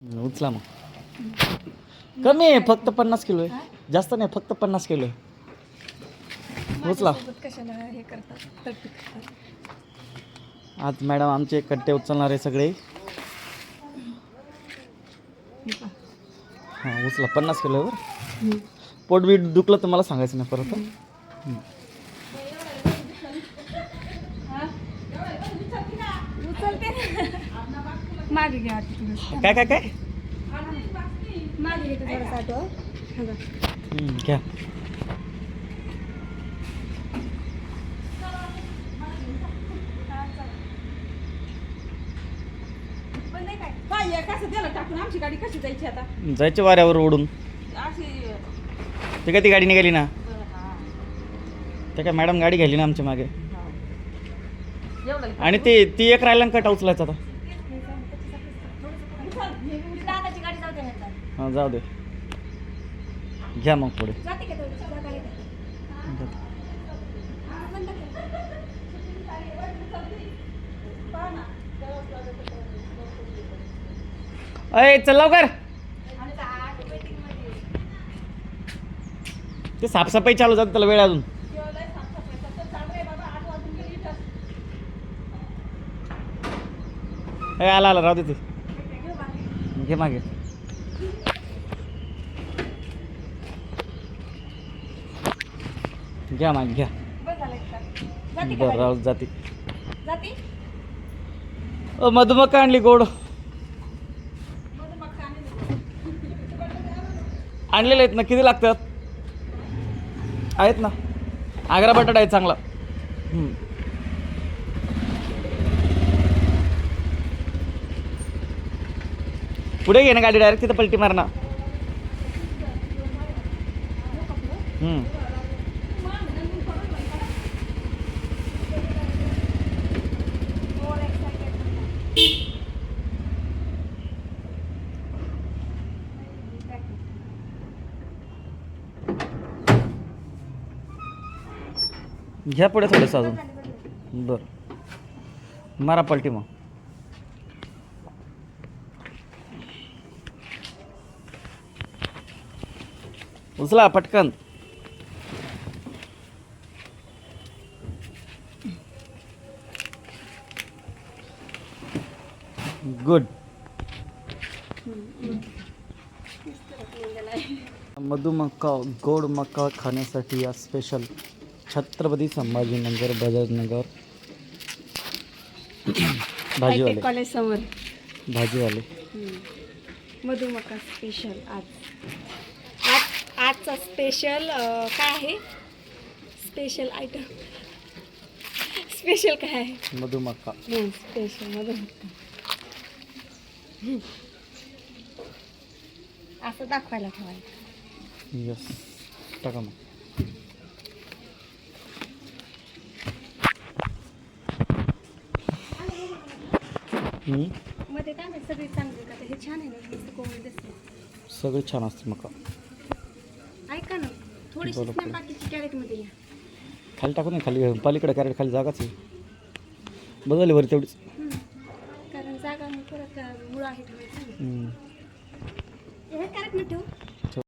उचला मग. कमी आहे, फक्त 50 किलो आहे. जास्त नाही, फक्त 50 किलो आहे. उचला. कशाला हे करतात तटपीट करतात. आज मॅडम आमचे कट्टे उचलणार आहे सगळे. हां उचला 50 किलो वर. पोट बीट दुखलं तर मला सांगायचं नाही परत. उचलते मागे घ्या काय काय काय मागे घेते थोडंसं आठव. घ्या. कसं त्याला टाकून आमची गाडी कशी जायची आता. जायचे वाऱ्यावर ओढून. अशी ते काय ती गाडी निघाली ना. ते काय मॅडम गाडी घ्यायली ना आमच्या मागे. आणि ते ती एक राहिला ना कटा उचलायचा आता. हां जाऊ दे. घ्या मग पुढे. अय चल लवकर. ते साफसफाई चालू जाते त्याला वेळ अजून. आला आला राहू दे ते. घे मागे. घ्या मागे घ्या. बरं राहू जाते. मधुमक्का आणली गोड. आणलेले आहेत ना. किती लागतात. आहेत ना. आग्रा बटाटा आहे चांगला. पुढे घे ना गाडी. डायरेक्ट तिथं पलटी मार ना. घ्या पुढे थोडंसं अजून. बरं मारा पलटी मग. उचला पटकन. गुड. मधुमक्का गोड मक्का खाण्यासाठी या स्पेशल छत्रपती संभाजीनगर बजाजनगर भाजीवाले कॉलेज समोर भाजीवाले. मधुमक्का स्पेशल. आजचा स्पेशल काय आहे. स्पेशल आयटम स्पेशल काय आहे. मधुमक्का. स्पेशल मधुमक्का असं दाखवायला ठेवायचं. यस टाका मग. मध्ये काय माहिती सगळी चांगली का हे छान आहे ना. मस्त कोवळी दिसते. सगळे छान असते मका. ऐका ना थोडीशी बाकीची कॅरेटमध्ये घ्या. खाली टाकू नाही. खाली पलीकडे कॅरेट खाली जागाच आहे. बदलली बरं तेवढीच. कारण जागा परत मुळं आहे ठेवायचं. हे कॅरेट ठेवू.